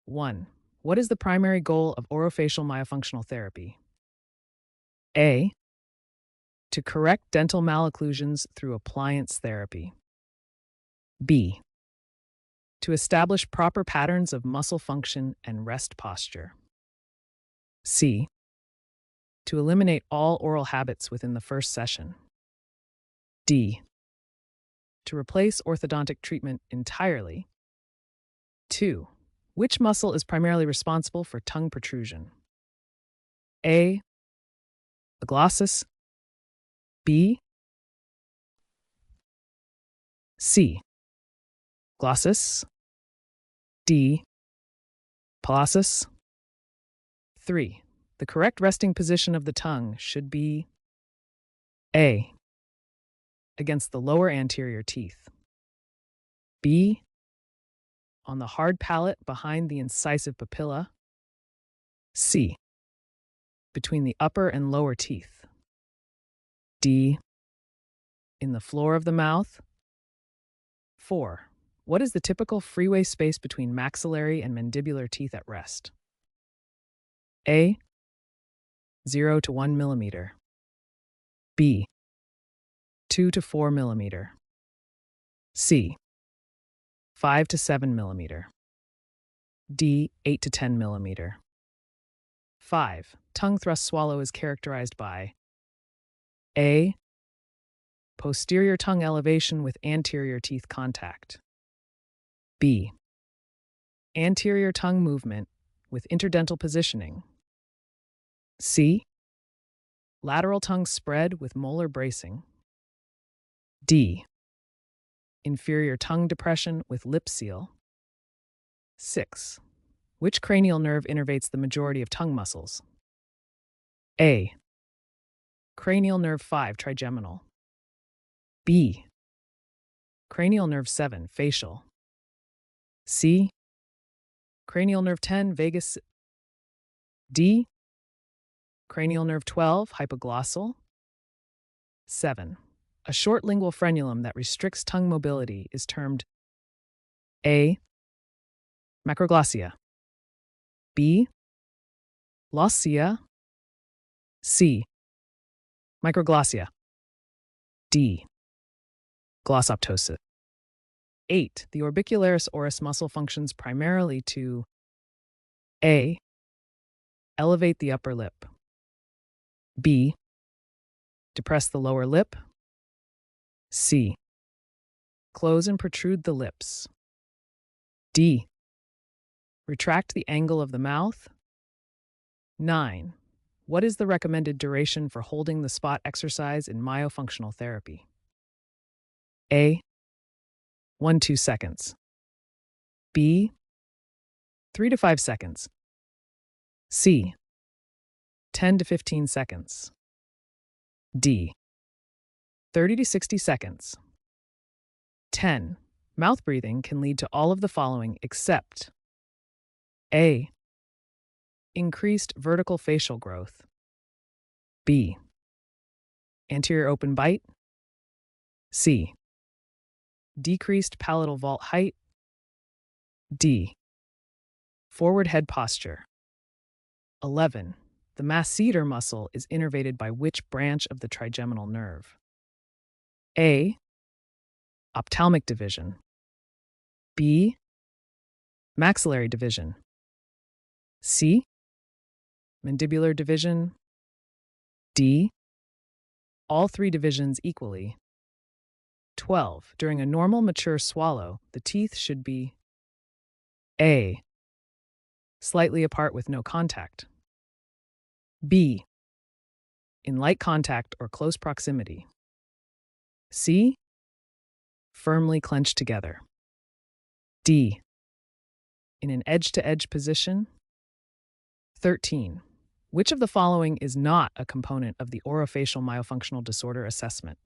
1. What is the primary goal of orofacial myofunctional therapy? A. To correct dental malocclusions through appliance therapy. B. To establish proper patterns of muscle function and rest posture. C. To eliminate all oral habits within the first session. D. To replace orthodontic treatment entirely. 2. Which muscle is primarily responsible for tongue protrusion? A. The glossus. B. C. Glossus. D. Pallosus. 3. The correct resting position of the tongue should be A. Against the lower anterior teeth. B. On the hard palate behind the incisive papilla. C. Between the upper and lower teeth. D. In the floor of the mouth. 4. What is the typical freeway space between maxillary and mandibular teeth at rest? A. 0 to 1 millimeter. B. 2 to 4 millimeter. C. 5 to 7 millimeter. D. 8 to 10 millimeter. 5. Tongue thrust swallow is characterized by A. Posterior tongue elevation with anterior teeth contact. B. Anterior tongue movement with interdental positioning. C. Lateral tongue spread with molar bracing. D. Inferior tongue depression with lip seal. 6. Which cranial nerve innervates the majority of tongue muscles? A. Cranial nerve 5 trigeminal. B. Cranial nerve 7 facial. C. Cranial nerve 10 vagus. D. Cranial nerve 12 hypoglossal. 7. A short lingual frenulum that restricts tongue mobility is termed A. Macroglossia. B. Lossia. C. Microglossia. D. Glossoptosis. 8. The orbicularis oris muscle functions primarily to A. Elevate the upper lip. B. Depress the lower lip. C. Close and protrude the lips. D. Retract the angle of the mouth. 9. What is the recommended duration for holding the spot exercise in myofunctional therapy? A. 1-2 seconds. B. 3 to 5 seconds. C. 10 to 15 seconds. D. 30 to 60 seconds. 10. Mouth breathing can lead to all of the following except A. Increased vertical facial growth. B. Anterior open bite. C. Decreased palatal vault height. D. Forward head posture. 11. The masseter muscle is innervated by which branch of the trigeminal nerve? A. Ophthalmic division. B. Maxillary division. C. Mandibular division. D. All three divisions equally. 12. During a normal mature swallow, the teeth should be A. Slightly apart with no contact. B. In light contact or close proximity. C. Firmly clenched together. D. In an edge-to-edge position. 13. Which of the following is not a component of the orofacial myofunctional disorder assessment?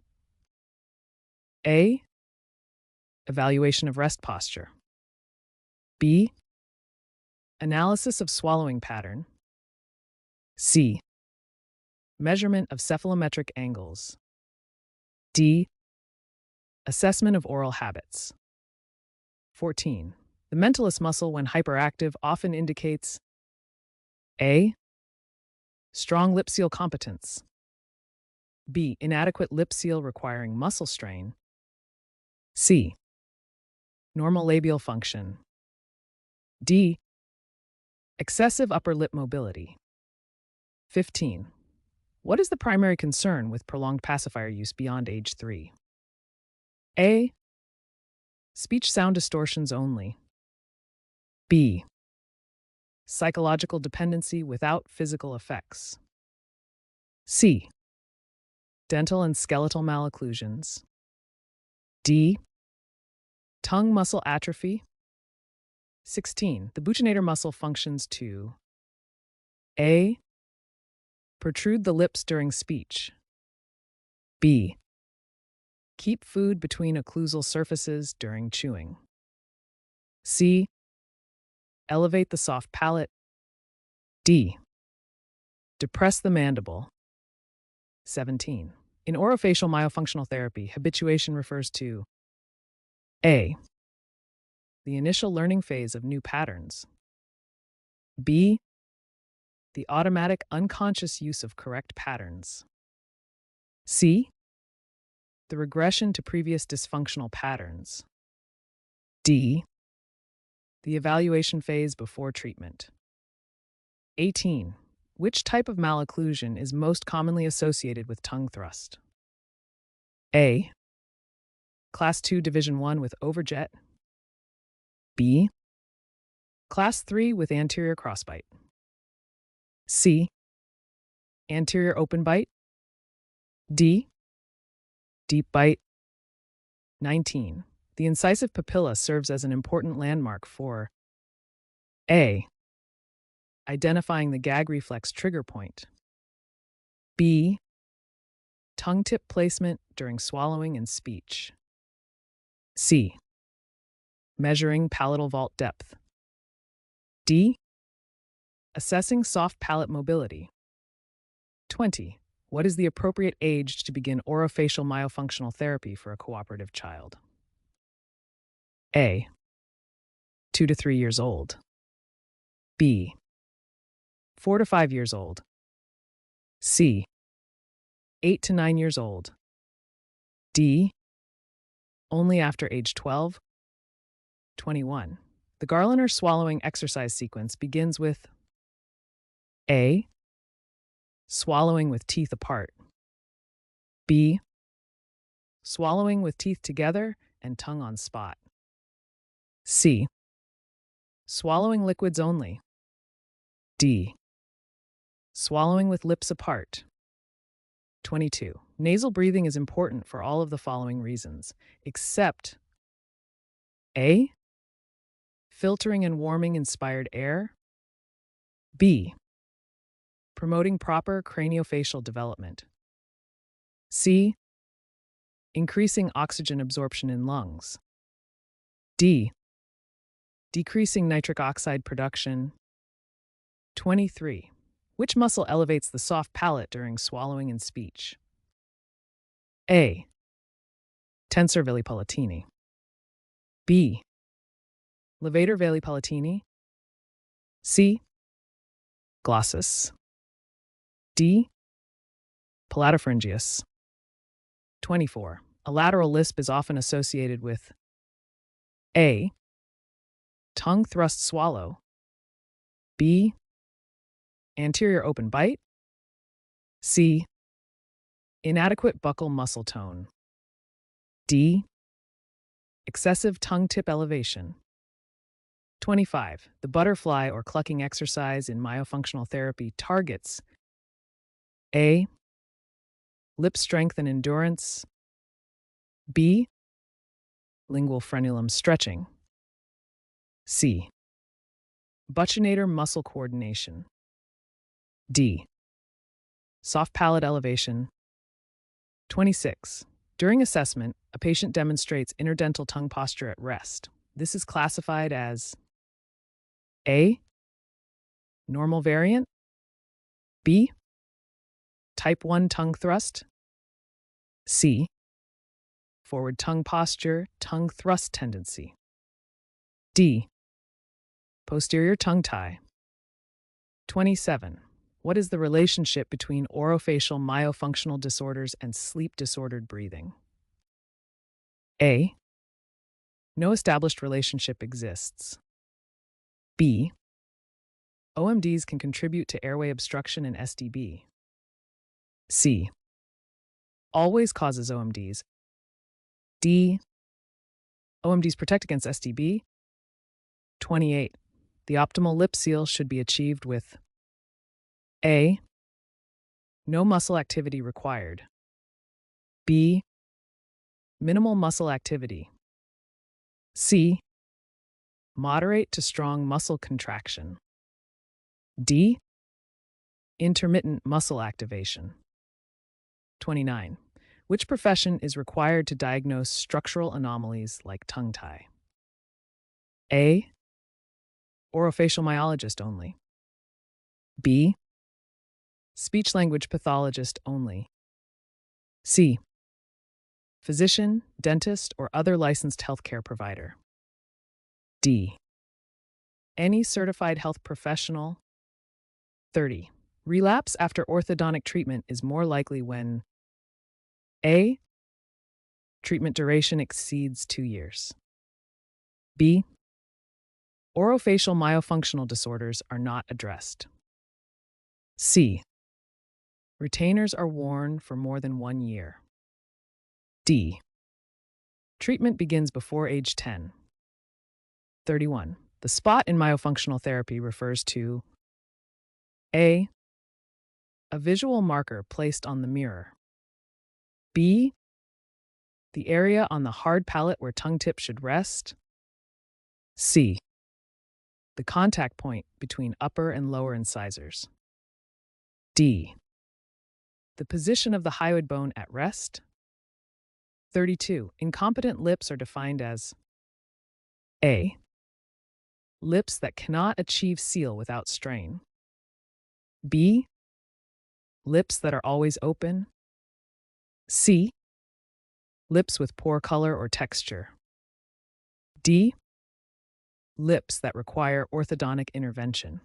A. Evaluation of rest posture. B. Analysis of swallowing pattern. C. Measurement of cephalometric angles. D. Assessment of oral habits. 14. The The mentalis muscle, when hyperactive, often indicates A. Strong lip seal competence. B. Inadequate lip seal requiring muscle strain. C. Normal labial function. D. Excessive upper lip mobility. 15. What is the primary concern with prolonged pacifier use beyond age 3? A. Speech sound distortions only. B. Psychological dependency without physical effects. C. Dental and skeletal malocclusions. D. Tongue muscle atrophy. 16. The buccinator muscle functions to A. Protrude the lips during speech. B. Keep food between occlusal surfaces during chewing. C. Elevate the soft palate. D. Depress the mandible. 17. In orofacial myofunctional therapy, habituation refers to A. The initial learning phase of new patterns. B. The automatic unconscious use of correct patterns. C. The regression to previous dysfunctional patterns. D. The evaluation phase before treatment. 18. Which type of malocclusion is most commonly associated with tongue thrust? A. Class 2 Division 1 with overjet. B. Class 3 with anterior crossbite. C. Anterior open bite. D. Deep bite. 19. The incisive papilla serves as an important landmark for A. Identifying the gag reflex trigger point. B. Tongue tip placement during swallowing and speech. C. Measuring palatal vault depth. D. Assessing soft palate mobility. 20. What is the appropriate age to begin orofacial myofunctional therapy for a cooperative child? A. 2 to 3 years old. B. 4 to 5 years old. C. 8 to 9 years old. D. Only after age 12. 21. The Garliner swallowing exercise sequence begins with A. Swallowing with teeth apart. B. Swallowing with teeth together and tongue on spot. C. Swallowing liquids only. D. Swallowing with lips apart. 22. Nasal breathing is important for all of the following reasons, except A. Filtering and warming inspired air. B. Promoting proper craniofacial development. C. Increasing oxygen absorption in lungs. D. Decreasing nitric oxide production. 23. Which muscle elevates the soft palate during swallowing and speech? A. Tensor veli palatini. B. Levator veli palatini. C. Glossus. D. Palatopharyngeus. 24. A lateral lisp is often associated with A. Tongue thrust swallow. B. Anterior open bite. C. Inadequate buccal muscle tone. D. Excessive tongue tip elevation. 25. The butterfly or clucking exercise in myofunctional therapy targets A. Lip strength and endurance. B. Lingual frenulum stretching. C. Buccinator muscle coordination. D. Soft palate elevation. 26. During assessment, a patient demonstrates interdental tongue posture at rest. This is classified as A. Normal variant. B. Type 1 tongue thrust. C. Forward tongue posture, tongue thrust tendency. D. Posterior tongue tie. 27. What is the relationship between orofacial myofunctional disorders and sleep-disordered breathing? A. No established relationship exists. B. OMDs can contribute to airway obstruction in SDB. C. Always causes OMDs. D. OMDs protect against SDB. 28. The optimal lip seal should be achieved with A. No muscle activity required. B. Minimal muscle activity. C. Moderate to strong muscle contraction. D. Intermittent muscle activation. 29. Which profession is required to diagnose structural anomalies like tongue tie? A. Orofacial myologist only. B. Speech-language pathologist only. C. Physician, dentist, or other licensed healthcare provider. D. Any certified health professional. 30. Relapse after orthodontic treatment is more likely when A. Treatment duration exceeds 2 years. B. Orofacial myofunctional disorders are not addressed. C. Retainers are worn for more than 1 year. D. Treatment begins before age 10. 31. The spot in myofunctional therapy refers to A. A visual marker placed on the mirror. B. The area on the hard palate where tongue tip should rest. C. The contact point between upper and lower incisors. D. The position of the hyoid bone at rest. 32. Incompetent lips are defined as A. Lips that cannot achieve seal without strain. B. Lips that are always open. C. Lips with poor color or texture. D. Lips that require orthodontic intervention.